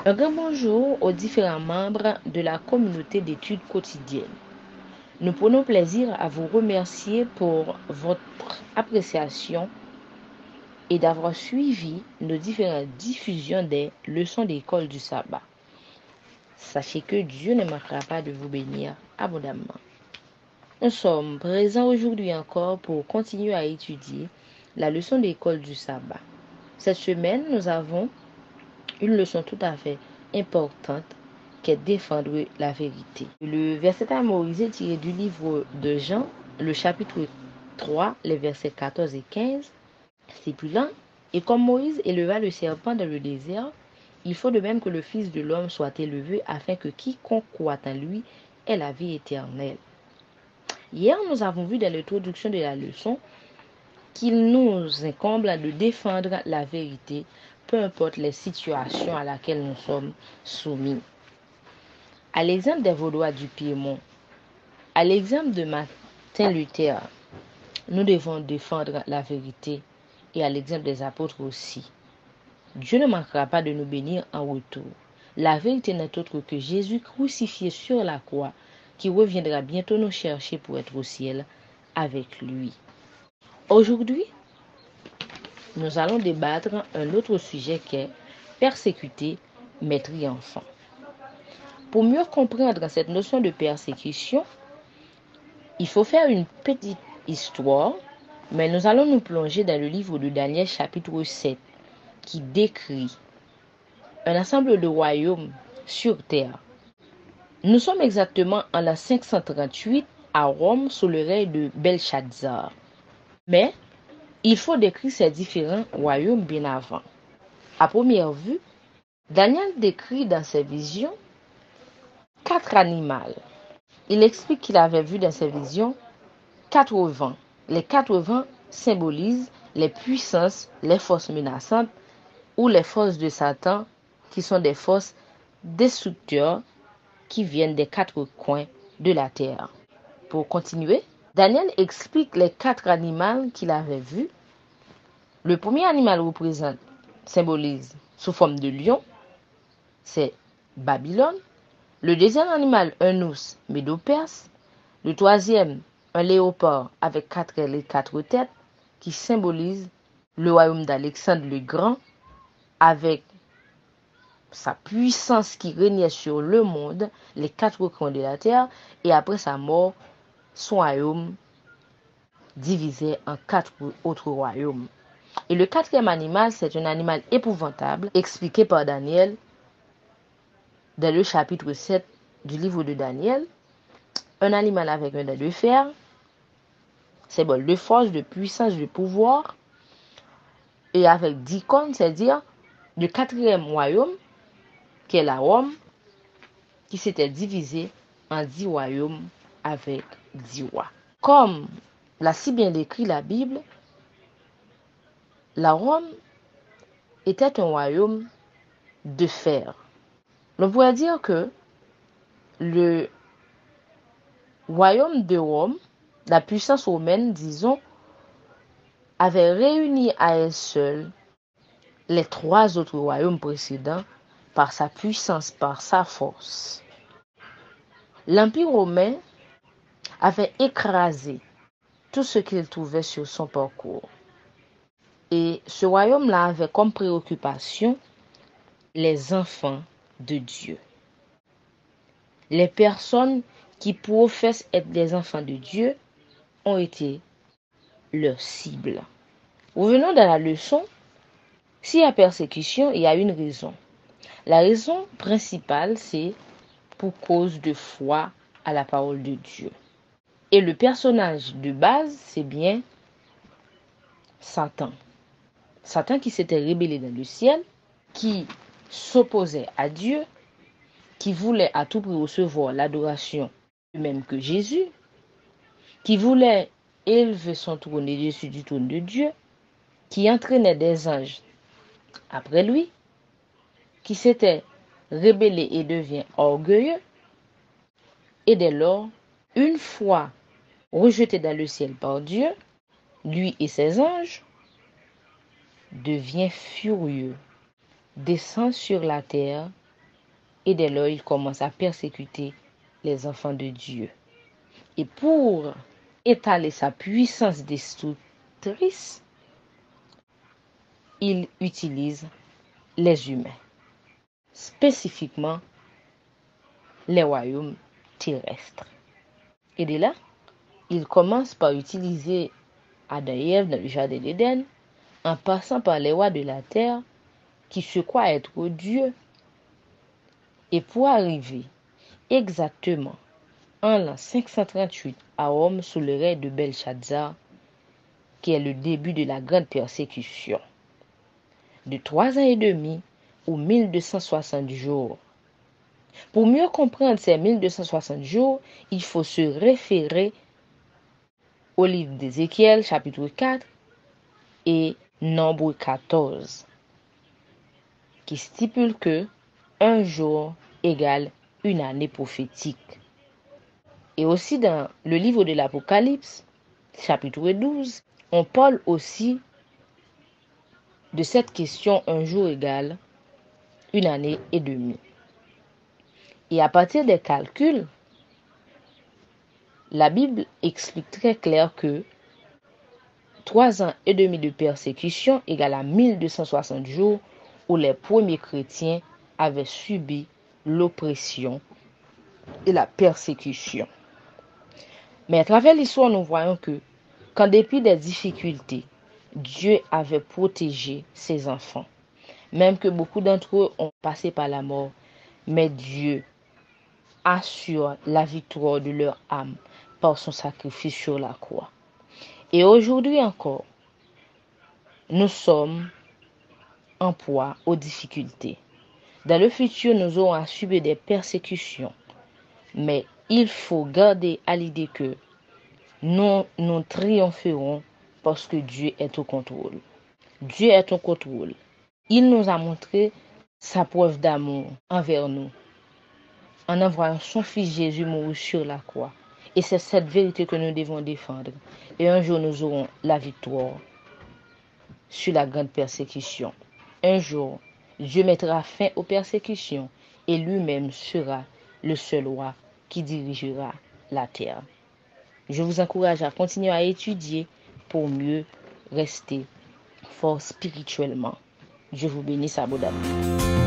Un grand bonjour aux différents membres de la communauté d'études quotidiennes. Nous prenons plaisir à vous remercier pour votre appréciation et d'avoir suivi nos différentes diffusions des leçons d'école du sabbat. Sachez que Dieu ne manquera pas de vous bénir abondamment. Nous sommes présents aujourd'hui encore pour continuer à étudier la leçon d'école du sabbat. Cette semaine, nous avons une leçon tout à fait importante qui est défendre la vérité. Le verset mémorisé tiré du livre de Jean, le chapitre 3, les versets 14 et 15, stipulant: Et comme Moïse éleva le serpent dans le désert, il faut de même que le Fils de l'homme soit élevé, afin que quiconque croit en lui ait la vie éternelle. Hier, nous avons vu dans l'introduction de la leçon qu'il nous incombe de défendre la vérité, peu importe les situations à laquelle nous sommes soumis. À l'exemple des Vaudois du Piémont, à l'exemple de Martin Luther, nous devons défendre la vérité, et à l'exemple des apôtres aussi. Dieu ne manquera pas de nous bénir en retour. La vérité n'est autre que Jésus crucifié sur la croix, qui reviendra bientôt nous chercher pour être au ciel avec lui. Aujourd'hui, nous allons débattre un autre sujet qui est persécuter, maître et enfant. Pour mieux comprendre cette notion de persécution, il faut faire une petite histoire, mais nous allons nous plonger dans le livre de Daniel chapitre 7, qui décrit un ensemble de royaumes sur terre. Nous sommes exactement en l'an 538 à Rome sous le règne de Belshazzar. Mais il faut décrire ces différents royaumes bien avant. À première vue, Daniel décrit dans ses visions 4 animaux. Il explique qu'il avait vu dans ses visions 4 vents. Les 4 vents symbolisent les puissances, les forces menaçantes ou les forces de Satan, qui sont des forces destructeurs qui viennent des 4 coins de la terre. Pour continuer, Daniel explique les 4 animaux qu'il avait vus. Le premier animal symbolise sous forme de lion, c'est Babylone. Le deuxième animal, un ours médo-perse. Le troisième, un léopard avec 4 ailes et 4 têtes, qui symbolise le royaume d'Alexandre le Grand, avec sa puissance qui régnait sur le monde, les 4 coins de la terre, et après sa mort, son royaume divisé en 4 autres royaumes. Et le 4e animal, c'est un animal épouvantable, expliqué par Daniel dans le chapitre 7 du livre de Daniel. Un animal avec un dent de fer, symbole de force, de puissance, de pouvoir, et avec 10 cornes, c'est-à-dire le 4e royaume, qui est la Rome, qui s'était divisé en 10 royaumes avec 10 rois. Comme l'a si bien décrit la Bible, la Rome était un royaume de fer. On pourrait dire que le royaume de Rome, la puissance romaine, disons, avait réuni à elle seule les 3 autres royaumes précédents par sa puissance, par sa force. L'Empire romain avait écrasé tout ce qu'il trouvait sur son parcours. Et ce royaume-là avait comme préoccupation les enfants de Dieu. Les personnes qui professent être des enfants de Dieu ont été leur cible. Revenons dans la leçon. S'il y a persécution, il y a une raison. La raison principale, c'est pour cause de foi à la parole de Dieu. Et le personnage de base, c'est bien Satan. Satan qui s'était rébellé dans le ciel, qui s'opposait à Dieu, qui voulait à tout prix recevoir l'adoration même que Jésus, qui voulait élever son trône au-dessus du trône de Dieu, qui entraînait des anges après lui, qui s'était rébellé et devient orgueilleux, et dès lors, une fois rejeté dans le ciel par Dieu, lui et ses anges, devient furieux, descend sur la terre et dès lors il commence à persécuter les enfants de Dieu. Et pour étaler sa puissance destructrice, il utilise les humains, spécifiquement les royaumes terrestres. Et de là, il commence par utiliser Adam et Ève dans le jardin d'Éden, en passant par les rois de la terre qui se croient être Dieu, et pour arriver exactement en l'an 538 à Rome sous le règne de Belshazzar, qui est le début de la grande persécution, de 3 ans et demi ou 1260 jours. Pour mieux comprendre ces 1260 jours, il faut se référer au livre d'Ézéchiel, chapitre 4 et Nombre 14, qui stipule que un jour égale une année prophétique. Et aussi dans le livre de l'Apocalypse, chapitre 12, on parle aussi de cette question un jour égale une année et demie. Et à partir des calculs, la Bible explique très clair que 3 ans et demi de persécution égale à 1260 jours où les premiers chrétiens avaient subi l'oppression et la persécution. Mais à travers l'histoire, nous voyons que, qu'en dépit des difficultés, Dieu avait protégé ses enfants. Même que beaucoup d'entre eux ont passé par la mort, mais Dieu assure la victoire de leur âme par son sacrifice sur la croix. Et aujourd'hui encore, nous sommes en proie aux difficultés. Dans le futur, nous aurons à subir des persécutions, mais il faut garder à l'idée que nous triompherons parce que Dieu est au contrôle. Dieu est au contrôle. Il nous a montré sa preuve d'amour envers nous en envoyant son Fils Jésus mourir sur la croix. Et c'est cette vérité que nous devons défendre. Et un jour, nous aurons la victoire sur la grande persécution. Un jour, Dieu mettra fin aux persécutions et lui-même sera le seul roi qui dirigera la terre. Je vous encourage à continuer à étudier pour mieux rester fort spirituellement. Je vous bénisse abondamment.